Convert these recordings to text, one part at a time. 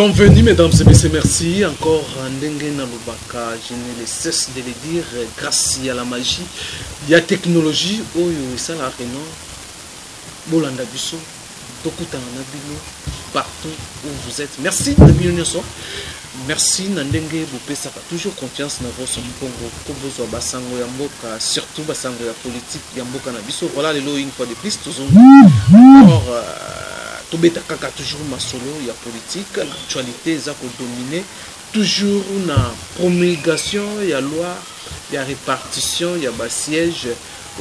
Bienvenue mesdames et messieurs, merci encore Ndenge Nalobaka, je ne cesse de le dire, grâce à la magie, il y a technologie, oyo ça la réunion, bolanda biso, tokuta na bino partout où vous êtes. Merci de bien so. Merci Nandenge Bopesaka, toujours confiance dans votre Congo, Kobozo Basango Yamboka, surtout Basango ya politique Yamboka na biso. Voilà les lots une fois de plus, toujours. Alors Tobeta Kaka toujours ma solo, il y a politique, l'actualité est à dominer, toujours une promulgation, il y a loi, il y a répartition, il y a bas siège,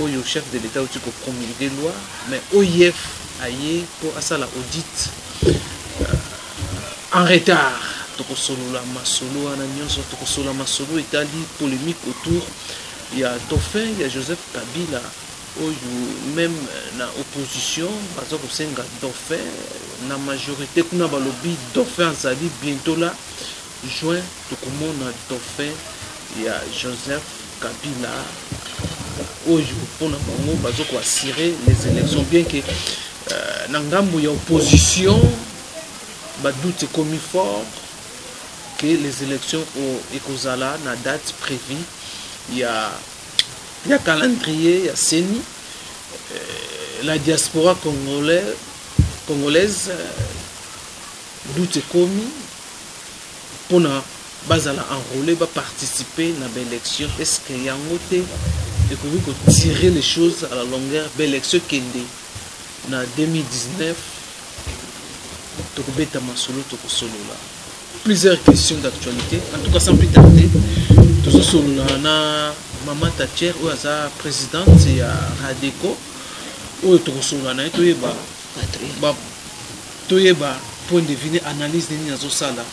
où il y a chef de l'État où tu peux promulguer loi, mais OIF aïe pour à ça la audit en retard. Tokosolo la masolo, ananyoso tokosolo masolo, Italie polémique autour, il y a Dauphin, il y a Joseph Kabila. Même na opposition baza kosenga Dauphin na majorité kuna balobi Dauphin azali bientôt là juin tokomona Dauphin ya Joseph Kabila oyo pona bango baza ko assurer les élections bien que na ngambo ya opposition ba doute comme fort que les élections au ekozala na date prévue. Il y a calendrier, il y a CENI, la diaspora congolaise, d'où est commis, pour bazala enrôler, participer à l'élection. Est-ce qu'il y a un côté et que tirer les choses à la longueur de l'élection qui est en 2019, plusieurs questions d'actualité, en tout cas sans plus tarder, tout ça Maman Thatcher ou sa présidente ya Radeco ou tokosola na toyeba point de vue analyse ni nazo sala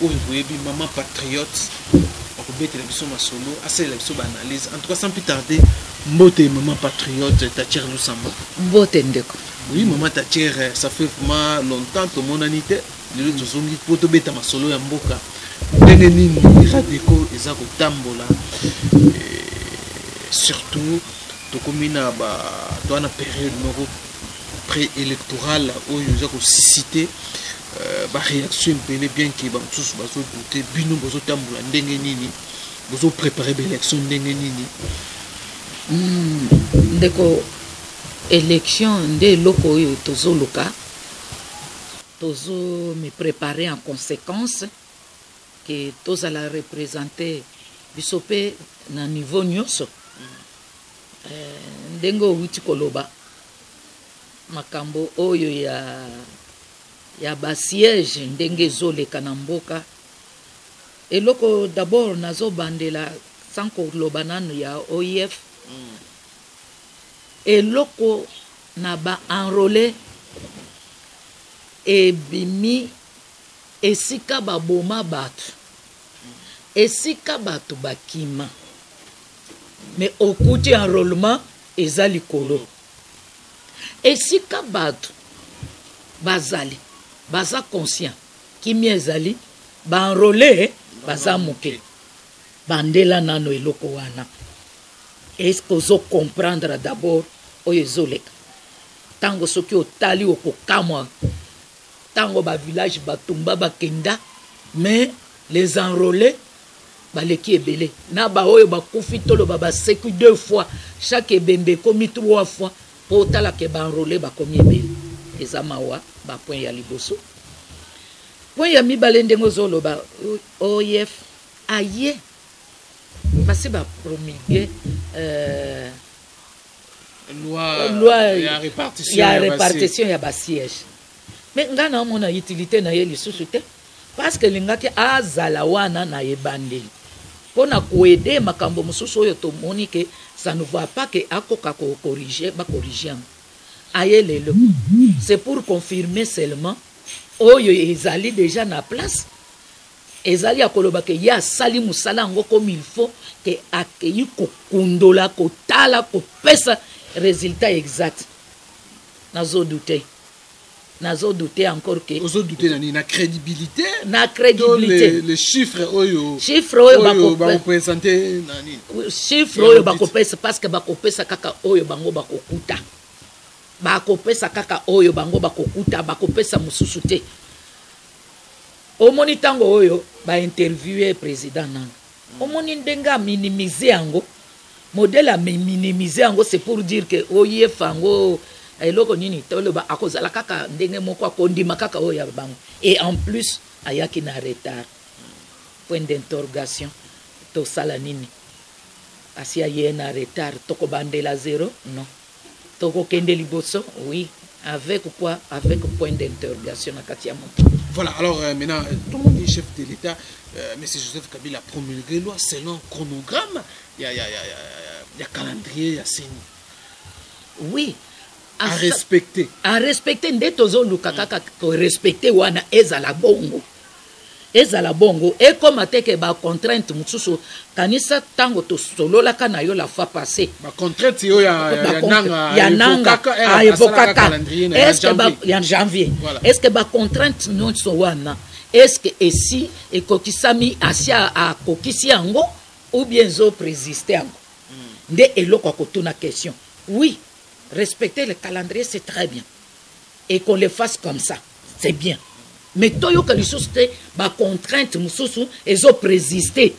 ou boyebi maman patriote akobetela biso masolo asala biso ba analyse en tout cas sans plus tarder mbote maman patriote Thatcher Lusamba mbote ndeko. Oui maman Thatcher ça fait vraiment longtemps to monanité le tozongi po to beta masolo ya mboka ndenge nini Radeco eza kotambola. Surtout, tokomina dans la période préélectorale où il y a suscité la réaction bien que tous bazo douter bino bazo tambola ndenge nini bazo préparer l'élection ndenge nini ndeko élection nde loko yo tozo loka tozo me préparer en conséquence que tous à la représenter bisope na niveau nyonso. Ndengo wuti koloba makambo oyo ya ba siège ndenge zoleka na mboka eloko d'abord nazo bandela sans koloba nanu ya OIF eloko na ba enrôler e bimi esika ba boma batu esika batu bakima. Mais au côté enrôlement, ezali kolo. Et si kabatu bazali, baza conscient, qui ezali, ba enrôlé, baza moke. Bandela nano eloko wana. Est-ce que vous comprendre d'abord oyezoleka? Tango soki otali okokamwa. Tango ba village batumba bakenda, mais les enrôlés baleki ebele na ba oyo bakufi tolo baba seku 2 fois chaque ebembe komi 3 fois po tala ke ba enrôler ba komi ebele ezamawa ba point ya liboso point ya mibale ndengo zolo ba OIF aye basi ba promulguer loi ya répartition ya ba siège mais ngana mona utilité na ye lisusu te parce que lingaki azala wana na ebandeli pona koede makambo mususu oyo tomoni ke ça ne va pas que akoka ko corriger ba corriger ayelelo c'est pour confirmer seulement oyo ezali déjà na place ezali akoloba ke ya sali musala ngo comme il faut que akeyi ko kundola ko tala ko pesa résultat exact nazo douter encore que ozo douter na crédibilité les chiffres oyo ba présenter nani chiffre oyo ba kopesa parce que ba kopesa kaka oyo bango ba kokuta ba kopesa kaka oyo bango ba kokuta ba kopesa mususu te omoni ntango oyo bainterviewe président nanga omoni ndenge aminimize yango modèle aminimize yango c'est pour dire que oyefa yango eloko nini toloba akozala kaka ndenge moko akondima kaka oyo ya bango et en plus ayaki na retard point d'interrogation tosala nini asi aye na retard tokobandela zéro non tokokende liboso oui avec quoi avec point d'interrogation na kati ya moto. Voilà, alors maintenant, tout le monde est chef de l'État. M. Joseph Kabila a promulgué loi selon un chronogramme. Il y a calendrier, il y a signe. Oui. À respecter. À respecter. Nde tozo lukaka ko respecter wana ezala bongo. Ezala bongo. Et comme ateke ba contrainte mususu kanisa tango to solola kana yo la fois passée. Ba contrainte yo ya nanga a evokaka. Est-ce que en janvier. Est-ce que ba contrainte non so wana est-ce que ici et kokisami asia a kokisi yango ou bien zo présister yango. Nde eloko kotuna question. Oui, respecter le calendrier c'est très bien. Et qu'on le fasse comme ça, c'est bien. Mais toyo kalisoste ba contrainte mususu ezo présister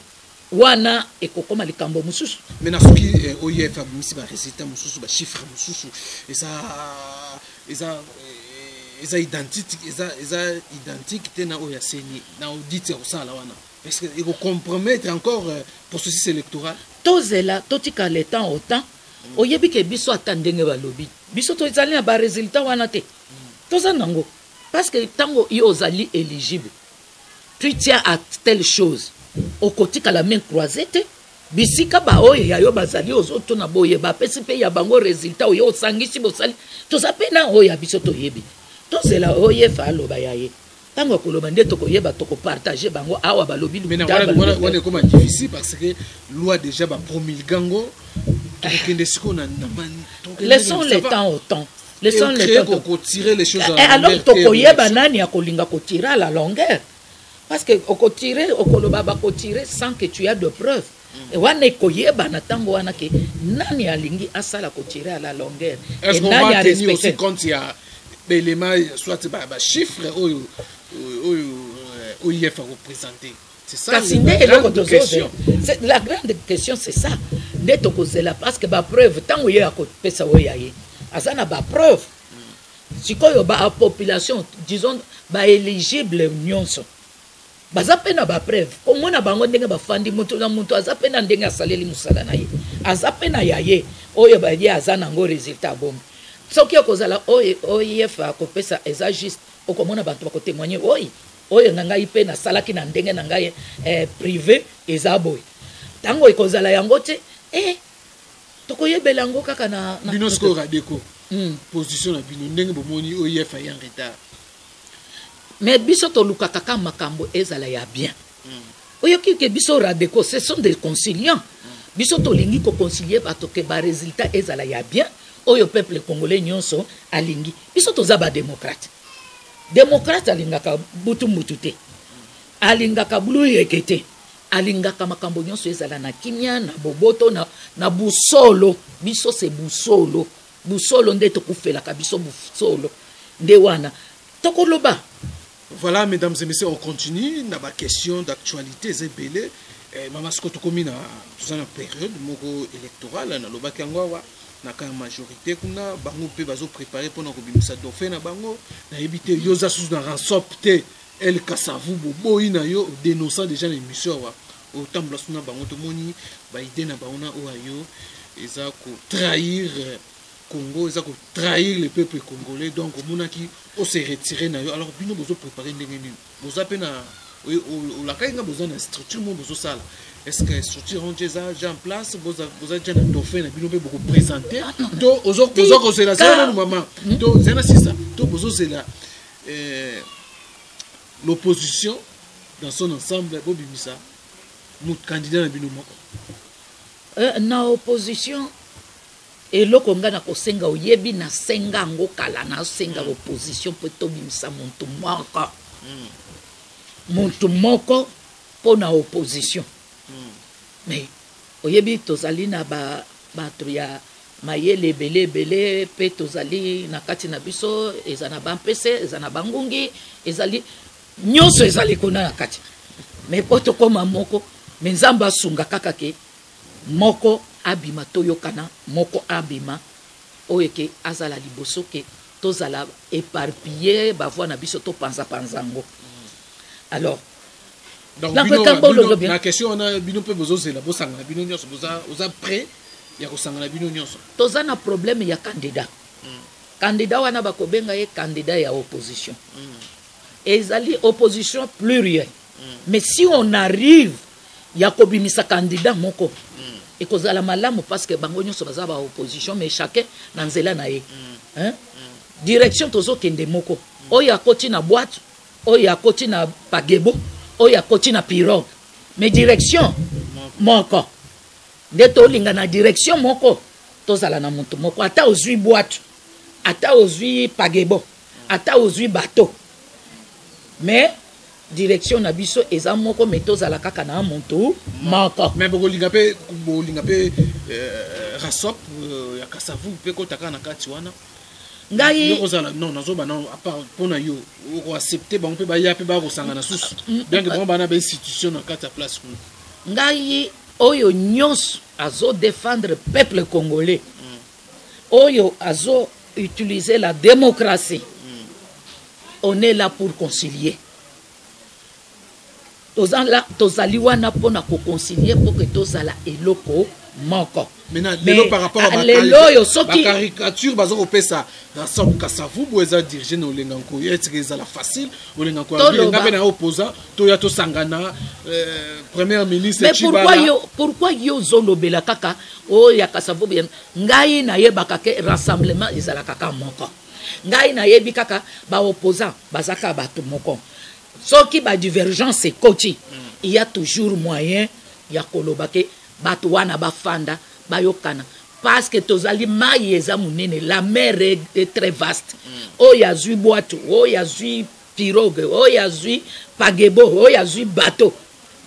wana ekokoma likambo mususu. Mais na soki OIF abimisi ba résultat mususu ba chiffre mususu eza identique tena oya seni na audit ya sala wana. Est-ce que il va compromettre encore processus électoral? Tozela totika le temps autant oyebi ke biso atandenge ba lobby. Biso to ezali na ba résultat wana te. Tozanango. Parce que tango yo ozali éligible, tu tiens à telle chose. Au côté que la main croisée, bisika ba oye ya yo bazali ozoto na boye ba pesi pe ya bango résultat yo sangisi bosali. To zapena oya biso to yebi. To zela oye fa loba yaye. Tango koloba nde to koyeba to ko partager bango awa ba lobi lu. Mais voilà comment difficile parce que loi déjà ba promulgango to kende siko na laissons le temps au temps. Laissons le temps pour tirer les choses alors tokoye banani akolinga ko tirer à la longueur parce que oko tirer okoloba ba ko tirer sans que tu aies de preuves et wana koye bana tango wana ke nani alingi asala ko tirer à la longueur et nani a respecté aussi quand il y a l'élément soit ba chiffre ou il faut représenter. C'est ça la question. La grande question c'est ça. Neto kozela parce que ba preuve tango ye akopesa oyaye azana ba preuve sikoyo ba population disons ba éligible nyonso bazapena ba preuve komona bango ndenge bafandi mutu na mutu azapena ndenge asaleli musala na ye azapena yaye oyo ba ye azana ngo résultat bon soki okozala OIF akopesa eza juste okomona bantu ba ko témoigner oyo ngai pe na salaki na ndenge na ngai privé eza boy tango ekozala yango te tokoyebela yango kaka na bino sko radeko position na bino ndenge bomoni OIF ya en retard mais biso to lukaka kaka makambo ezala ya bien oyoki ke biso radeko ce sont des conciliants biso to lingi ko concilier bato ke ba résultat ezala ya bien oyo peuple congolais nyonso alingi biso to za ba démocrate alingaka butu te alingaka bulu yekete alingaka makambo nyonso ezala na kimia na boboto na busolo biso c'est busolo nde tokufelaka biso busolo nde wana tokoloba. Voilà mesdames et messieurs, on continue na ba question d'actualité zebele mama skoto komina tuzana période moko électorale na lobaki ngwa na ka majorité kuna bango pe bazo préparer pour na kobimisa dauphin na bango na ebité yoza sous na ransopte El Kasavu bobo ina yo dénonçant déjà l'émission wa autant blasuna bango to moni ba idée na baona o ayo eza ko trahir Congo, eza ko trahir le peuple congolais donc monaki o se retirer na yo alors bino bozo préparer ndenge nini boza pe na o la kainga boza na structure mo bozo sala est-ce que structure on déjà en place boza déjà na dauphin na bino pe beaucoup présenter to ozo ko se la ça maman to zena sisa to bozo se la l'opposition dans son ensemble bobimisa mon candidat na bino moko na opposition eloko nga na kosenga oyebi na senga ngo kala na senga opposition po tobimisa muntu moko po na opposition mais oyebi tozali na bato ya mayele ebele pe tozali na kati na biso eza na bampese eza na bangungi ezali nyonso ezali kuna na kati mais po tokoma moko mais nzambe asunga kaka ke moko abima toyokana moko abima oyo ke azala liboso ke tozala éparpillé bavoi na biso topanzapanzango alors donc la question on a bino pe bozozela bosanga bino nyonso boza prêt ya kosanga bino nyonso toza na problème ya candidat candidat wana bakobenga ye candidat ya opposition ezali opposition pluriel mais si on arrive ya kobimisa candidat moko ekozala malamu parce que bango nyonso baza ba opposition mais chacun na nzela na ye direction tozokende moko oyo akoti na boîte oyo akoti na pagebo oyo akoti na pirogue mais direction moko nde tolinga na direction moko tozala na moto moko ata ozwi boîte ata ozwi pagebo ata ozwi bateau mais direction na biso eza moko mais tozala kaka na moto moko mais bolinga pe rasop ya kasavu pe kotaka na kati wana ngai yozala non nazoba non à part pona yo ko accepter ba on peut ba ya pe ba ko sanga na susu bien que bon bana ba institution na kati ya place ngai oyo nyos azo défendre peuple congolais oyo azo utiliser la démocratie on est là pour concilier tozali wana pona ko concilier pour que tozala eloko moko maintenant par rapport à la caricature bazo pesa na somme kasavu boza diriger no lenganko yetsa la facile o lenganko ngabe na opposant to ya to sangana premier ministre Chibala mais pourquoi yo zolobela kaka o ya kasavu bien ngai na yebaka ke rassemblement ezala kaka moko ngai na yebi kaka ba opposant bazaka bato moko soki ba divergence ekoti il y a toujours moyen ya kolobake bato wana bafanda bayokana parce que tozali mai eza munene la mer est très vaste oyo azwi boîte oyo azwi pirogue oyo azwi pagebo oyo azwi bateau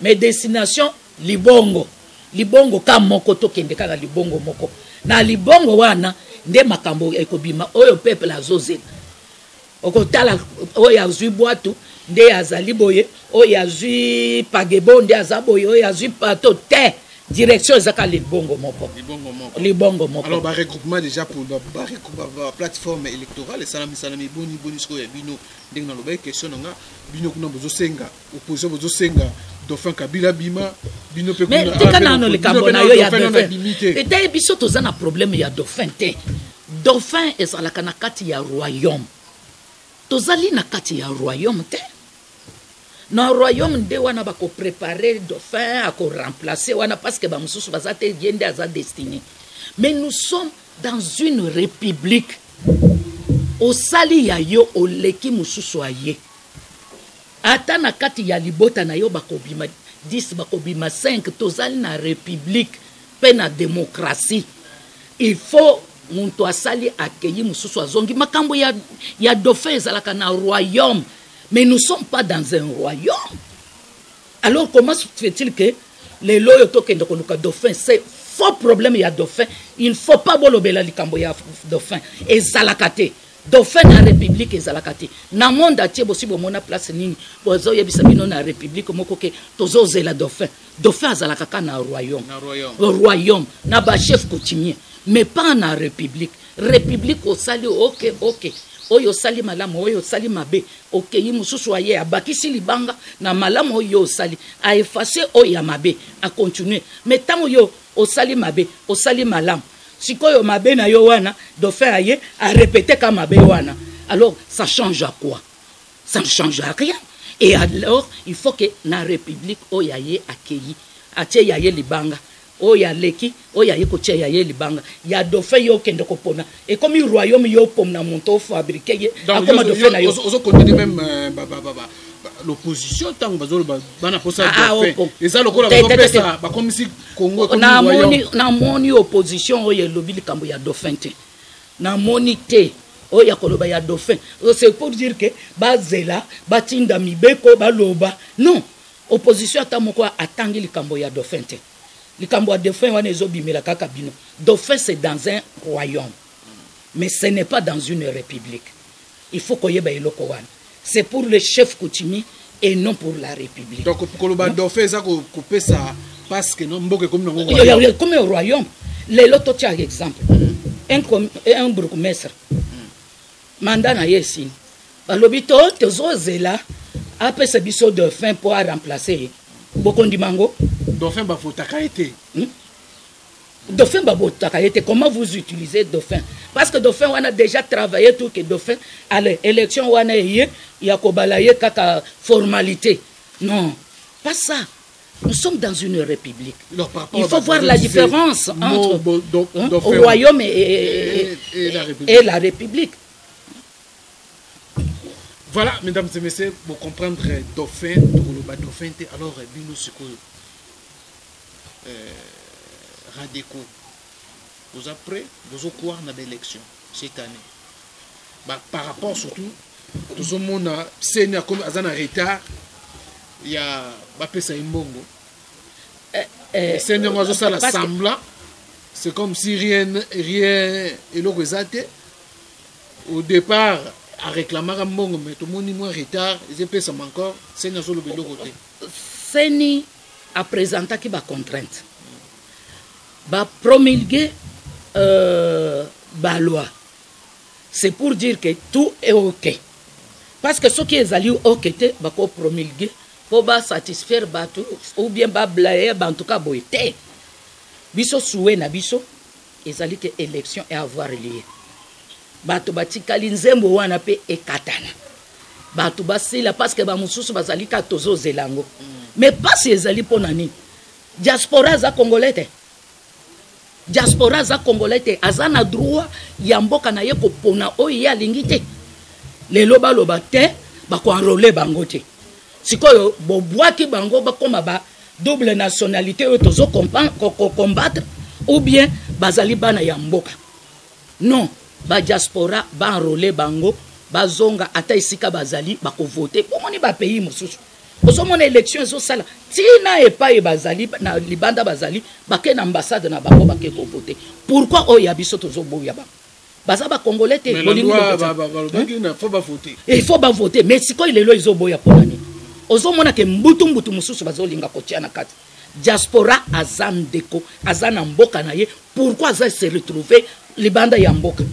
mais destination libongo ka moko tokende kaka libongo moko na libongo wana nde makambo ekobima oyo peuple azozela okotala oyo azwi boîte nde azali boye oyo azwi pagebo nde azaboye oyo azwi bateau te direction ezaka libongo moko. Alors ba regroupement déjà pour la plateforme électorale salami boni sko ya bino ndenge na loba question nga bino kuna bozosenga opposition bozosenga Dauphin Kabila bima bino pe kuna mais tikana no le kambo na yo ya Dauphin et biso toza na problème ya Dauphin te Dauphin ezalaka na kati ya royaume tozali na kati ya royaume te na royaume nde wana bako préparer Dauphin à remplacer wana parce que ba mususu bazate yende aza destiné mais nous sommes dans une république au sali ya yo oleki mususu aye ata na kati ya libota na yo bakobima 10 bakobima 5 tozali na république pe na démocratie il faut muntu asali accueillir mususu azongi makambo ya Dauphin ezalaka na royaume. Mais nous ne sommes pas dans un royaume. Alors comment se fait-il que les loyautés qui ont Dauphin, c'est faux problème, il y a Dauphin. Il ne faut pas bolobela likambo ya Dauphin. Et Zalakate. Dauphin na république et Zalakate. Na monde atié bosi bo mona place nini. Bozo yebisa bino na république moko ke tozo zela Dauphin. Dauphin Zalakaka na royaume. Royaume. Na ba chef coutumier. Mais pas na république. République au sali ok. Oyo sali malamu oyo sali mabe okeyi mususu aye abakisi libanga na malamu oyo sali a effacer oyo mabe a continuer mais tant oyo osali mabe osali malamu sikoyo mabe na yo wana Dauphin aye a répéter comme mabe wana alors ça change à quoi? Ça ne change à rien. Et alors il faut que na république oyo aye akeyi atie yaye libanga oya leki oya yeko tia ya ye libanga ya Dauphin yo kende ko pona et comme le royaume yo pomna monto fabriquer akoma Dauphin na yo ozo continuer même l'opposition tant bazolo bana posa Dauphin eza lokola bazopesa ba comme si Congo comme royaume na moni opposition oya lobi likambo ya Dauphin te na moni te oya koloba ya Dauphin c'est pour dire que bazela batinda mibeko baloba non opposition atamoko atangi likambo ya Dauphin te. Likambo Dauphin wana ezobimela kaka bino. Dauphin c'est dans un royaume. Mais ce n'est pas dans une république. Il faut koyeba eloko wana. C'est pour le chef coutumier et non pour la République. Donc pour le dauphin ça couper ça parce que non mboke comme non comme au royaume les loto tiens exemple un bourgmestre mandat na yesi balobito tozozela après ce biso dauphin pour remplacer Bokondi Mango dauphin ba fotaka été dauphin ba fotaka été comment vous utilisez dauphin parce que dauphin on a déjà travaillé tout que dauphin à l'élection on a y a kobalaye kaka formalité non pas ça. Nous sommes dans une république. Il faut voir la différence entre au royaume et la république. Voilà, mesdames et messieurs, pour comprendre dauphin, alors Bino Siko Radeco, vous après, vous avez quoi dans l'élection cette année. Par rapport surtout, tout le monde a comme un retard. Il y a Bapesa Imbongo. C'est comme si rien est l'organisé. Au départ, à réclamer un Mbongo, mais tout le monde est moins retard. Ils pèsent encore. C'est un seul côté. Seni a présenté qui va contrainte. Va promulguer la loi. C'est pour dire que tout est OK. Parce que ceux qui est allés OK, va promulguer pour satisfaire bateau ou bien blayer en tout cas boité. Biso soué na biso ezali que élection et avoir lieu. Bato batikali nzembo wana pe ekatana. Bato basila parce que ba mususu bazali ka tozo zelango. Mais pas si ezali pona nini. Diaspora za congolais. Diaspora za congolais azana droit ya mboka na ye ko pona oyo ya lingite. Lelo baloba te ba ko enrôler bango te. Sikoyo bobwaki bango bakoma ba double nationalité otozo combattre ou bien bazali bana ya mboka. Non, ba diaspora ba enrôler bango bazonga ata isika bazali bako voter pour moni ba pays mosusu. Ozo mon élection zo sala tina e pa e bazali na libanda bazali bake na ambassade na bango bake ko voter. Pourquoi o ya biso tozo boya ba baza ba congolais te bolingo il faut ba voter mais sikoyo lelo izo boya ponani. Ozomona ke mbutu mususu bazolinga kotia na kati diaspora azandeko azana mboka na ye pourquoi aza se retrouver libanda ya mboka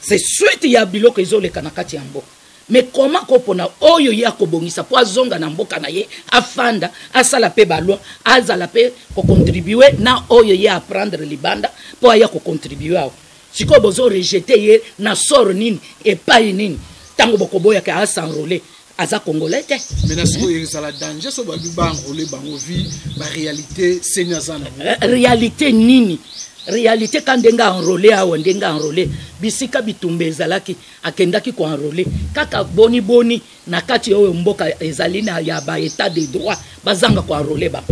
c'est suite ya biloko ezoleka na kati ya mboka mais comment kopona oyo ya kobongisa po azonga na mboka na ye afanda asala pe balwa azala pe ko contribuer na oyo ya prendre libanda po ya ko contribuer ao siko bozo rejeter ye na sort nini et pas nini tango bokoboya ka s'enrôler aza congolais te. Mais est-ce la danger so ba enrôler bango vie ba réalité senyazana. Réalité nini? Réalité quand ndenga enrôler awo ndenga enrôler bisika bitumbe ezalaki akendaki ko enrôler kaka boni na kati oyo mboka ezali na ya ba état de droit bazanga ko enrôler ba.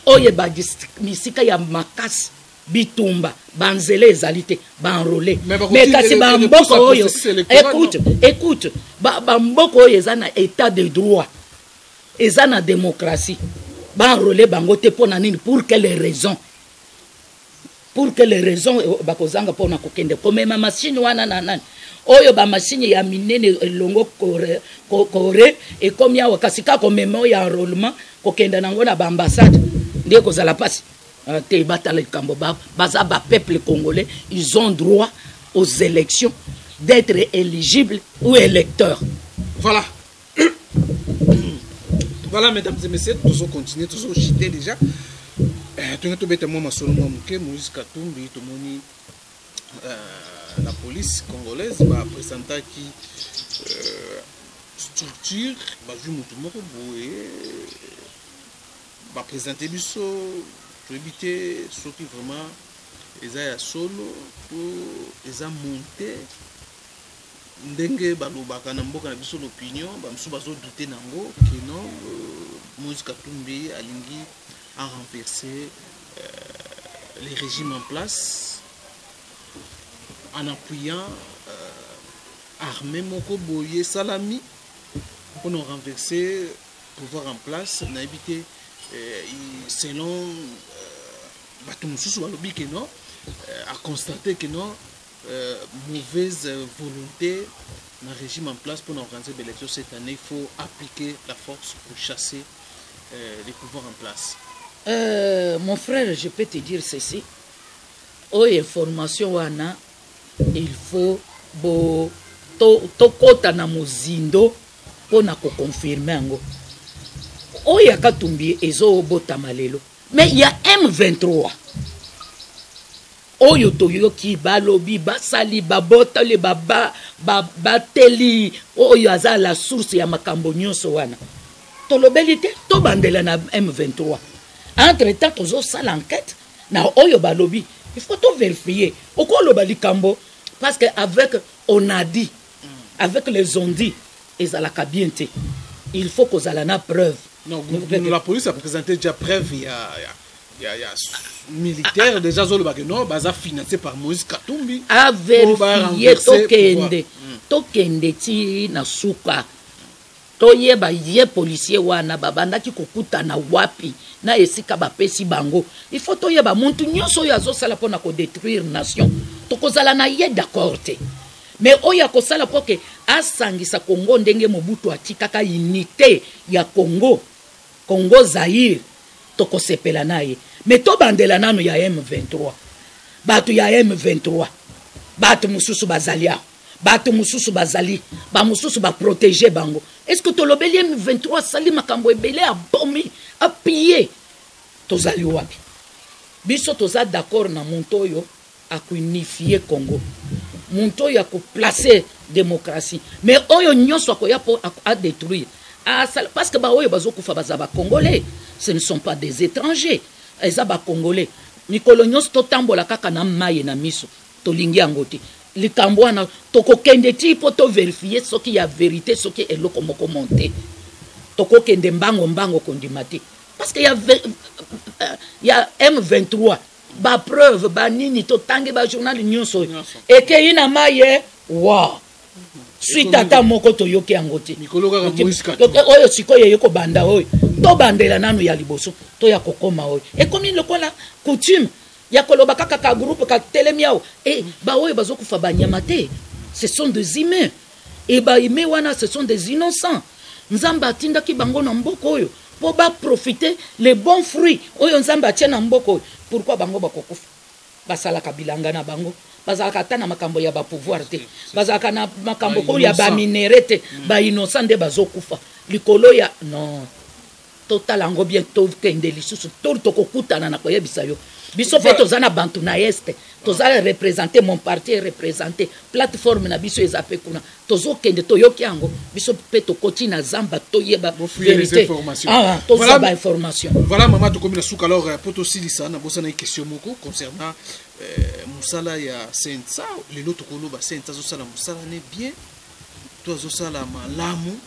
Oye ba bisika ya makasi bitumba banzele ezalité ba enrôler mais kasi ba mboko oyo écoute ba mboko oyo ezana état de droit ezana démocratie ba enrôler bango te pona nini pour quelles raisons bakozanga pona kokende komema machine wana na nani oyo ba machine ya minene longo Corée et comme ya wakasika komema ya enrôlement kokenda nango na ba ambassade ndie kozala pasi te batale kambo baza ba peuple congolais ils ont droit aux élections d'être éligibles ou électeurs. Voilà. Voilà mesdames et messieurs, tous continuer tous chiter déjà. La police congolaise va présenter qui structure va présenter biso pour éviter ceux qui vraiment ils solo pour ils monter ndenge balobaka na mboka na biso l'opinion bamsu bazo douter nango que non Moïse Katumbi alingi a renversé les régimes en place en appuyant armée moko boye salami pour nous renverser pouvoir en place na éviter selon Batumususu balobi que non a constaté que non mauvaise volonté un régime en place pour organiser l'élection cette année, il faut appliquer la force pour chasser les pouvoirs en place. Mon frère, je peux te dire ceci. Aux informations, il faut tokota na muzindo pour na confirmer ngo. Oya katumbi ezo botama lelo. Mais il y a M23. Oyo toyoki balobi basali babota le baba bateli oyo aza la source ya makambo nyonso wana. Tolobeli te to bandela na M23. Entre temps tozo sala enquête na oyo balobi. Il faut tout vérifier. Okolo bali kambo parce que avec on a dit avec les ondits ezalaka bien te. Il faut qu'on ait la preuve. Non, la police a présenté déjà preuve il y a militaire déjà non baza financé par Moïse Katumbi a vérifier tokende ti na suka toyeba ye policier wana babandaki kokuta na wapi na esika bapesi bango il faut toyeba muntu nyonso oyo azosala mpona kodétruire nation tokozala na ye d'accord te mais oyo akosala mpo ke asangisa Congo ndenge Mobutu atikaka unité ya Congo Zaire tokosepela na ye mais tobandela nano ya M23 batu ya M23 batu mususu bazalia batu mususu bazali ba mususu ba protéger bango est-ce que tolobeli M23 sali makambo ebele a bomi a piller tozali wapi biso toza d'accord na montoyo a unifier Congo montoyo a ko placer démocratie mais oyo nyonso akoya po a détruire parce que ba oyo bazokufa bazaba congolais ce ne sont pas des étrangers ezaba congolais mikolo nyonso totambola kaka na maye na miso tolingi yango te likambo wana tokokende ti po to vérifier soki ya vérité soki eloko moko monte tokokende mbango kondima te parce que ya M23 ba preuve ba nini to tangi ba journal nyonso ekei na maye wa suite ata moko toyoki yango te oyo sikoyo yeko banda oyo to bandela nanu ya liboso to ya kokoma oyo ekomi lokola coutume ya koloba kaka ka groupe ka telemiao ba oyo bazokufa banyama te ce sont des humains et ba humains wana ce sont des innocents nzamba atindaki bango na mboko oyo po ba profiter les bons fruits oyo nzamba atia na mboko oyo pourquoi bango bakokufa basalaka bilanga na bango bazalaka ata na makambo ya bapouvoir te bazalaka na makambo oyo ya baminere te bainocent nde bazokufa likolo ya non total yango bien tokende lisusu tokokutana na koyebisa yo biso mpe toza na bantu na este toza représenter mon parti est représenté plateforme na biso eza mpe kuna tozokende toyoki yango biso mpe tokoti na zamba toyeba vérité toza bainformation voilà mama tokomi na suka alors po tosilisa na bosana question moko concernant mosala ya sensa lelo tokoloba sensa azosala mosala ne bien to azosala malamu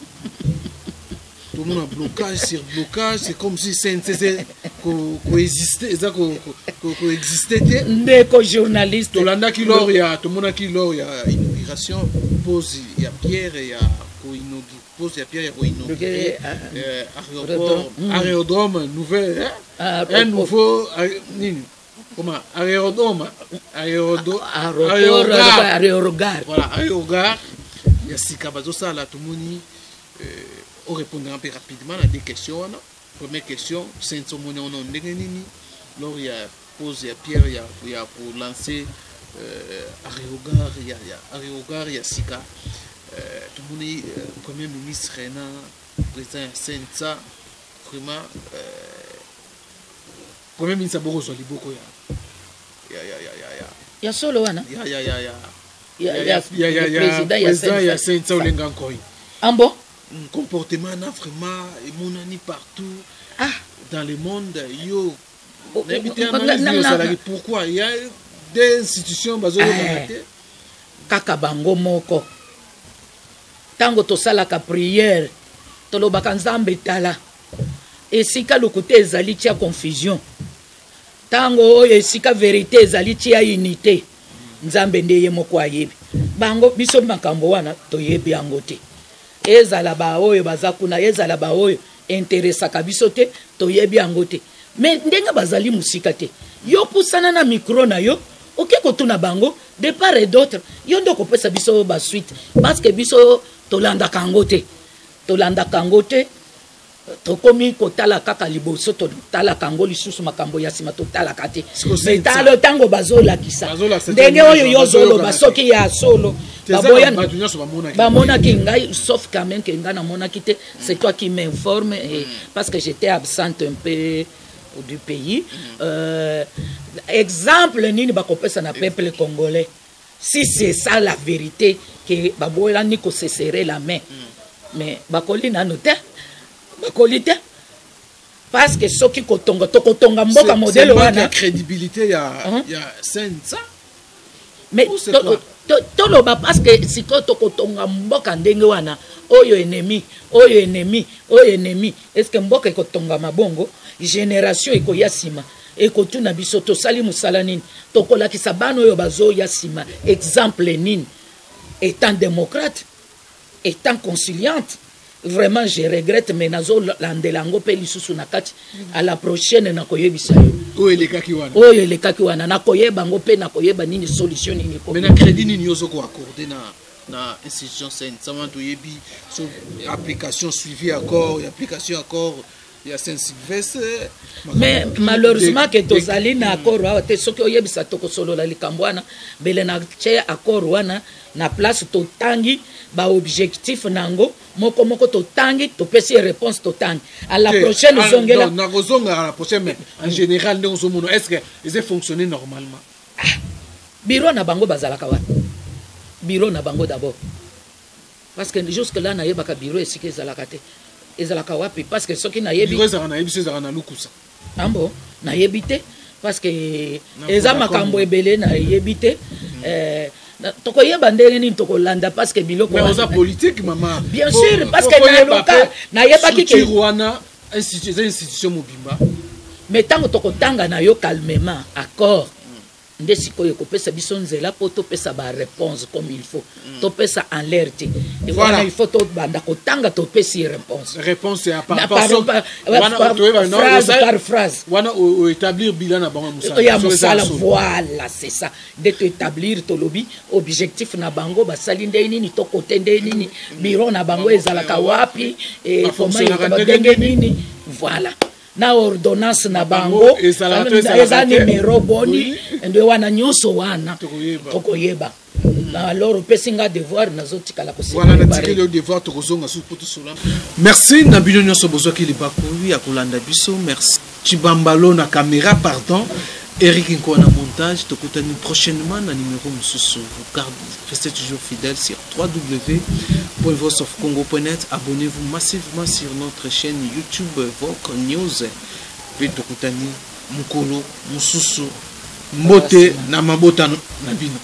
tout le monde a blocage sur blocage, c'est comme si c'est coexistait, ça coexistait. Ndeko journaliste. Tout le monde qui lors il y a inauguration pose il y a Pierre et il y a pose il y a Pierre et inauguré aérodrome nouvel un nouveau comment aérodrome aérogare voilà aérogare il y a Sikabazo ça là tout le monde on répondra un peu rapidement à des questions. Première question, c'est un moment où on alors il y a pose, il y a Pierre, il y a pour lancer Aréogare, il y a Aréogare, il y a Sika. Tout le monde, Premier ministre Renan, président Sensa, vraiment, Premier ministre Borozo Liboko, il y a solo, hein? Il y a Sensa Olengankoi. Ambo? Comportement vraiment mon ani partout dans le monde yo pourquoi il y a des institutions kaka bango moko tango tosalaka prière tolobaka nzambe tala esika lokuta ezali tia confusion tango oyo esika vérité ezali tia unité nzambe nde ye moko ayebi bango biso makambo wana toyebi yango te ezala ba oyo bazakuna ezala ba oyo intéressaka biso te toyebi yango te mais ndenge bazali musika te yo pusana na micro na yo oke kotuna bango de part et d'autre yo ndo kopesa biso ba suite parce que biso tolandaka yango te tokomi kotala kaka liboso totalaka yango lisusu makambo ya nsima totalaka te mais talo ntango bazolakisa ndenge oyo yozoloba soki ya solo bamonaki ngai sauf quand même que ngai namonaki te c'est toi qui m'informe parce que j'étais absente un peu du pays exemple nini bakopesa na peuple congolais si c'est ça la vérité que baboyelani se serrer la main mais bakoli nano te parce que soki kotonga tokotonga mboka modèle wana crédibilité ya sensa mais toloba parce que siko tokotonga mboka ndenge wana oyo ennemi est-ce que mboka ekotonga mabongo génération ekoya sima ekotuna biso tosali musala nini tokolakisa bana oyo bazoya sima exemple nini étant démocrate étant conciliante. Vraiment, je regrette, mais nazo landelango pe lisusu nakati à la prochaine na koyebisa yo. Oyo le kakiwana na koyeba ngo pe na koyeba nini solution nini ko. Mais na crédit nini yozo ko accorder na institution saine sama to yebi so application suivi accord, application accord ya Saint-Sylvestre. Mais malheureusement que tozali na accord wa te soki oyebisa to ko solo la likambwana bele na che accord wana na place to tangi ba objectif nango moko to tangi to pesi réponse to tangi à la prochaine zongela na kozonga à la prochaine mais en général ndenge zomono est-ce que ils fonctionner normalement bureau na bango bazalaka wa bureau na bango d'abord parce que jusque là na yeba ka bureau esike ezalaka te ezalaka wapi parce que soki na yebi bureau ezalaka na lukusa ambo na yebite parce que eza makambo ebele na yebite tokoyeba ndenge nini tokolanda parce que biloko wana politique maman bien sûr parce que na local na yebaki ke wana institution mobimba mais tango tokotanga na yo calmement accord nde sikoyo kopesa biso nzela po topesa ba réponse comme il faut topesa alerte et voilà il faut to banda kotanga topesi réponse à par phrase wana établir bilan na bango musala voilà c'est ça de établir to lobby objectif na bango basali nde nini to kote nde nini bureau na bango ezalaka wapi et comment ndenge nini voilà na ordonnance na bango eza numéro boni ende wana nyonso wana tokoyeba alors pesinga devoir nazotikala merci na bino nyonso bozwaki libako ya kolanda biso merci Chibambalo na caméra pardon Eric Nkona montage tokutani prochainement na numéro mususu restez toujours fidèles sur www.voiceofcongo.net abonnez-vous massivement sur notre chaîne YouTube Voc News pe tokutani mukolo mususu mbote na mabota na bino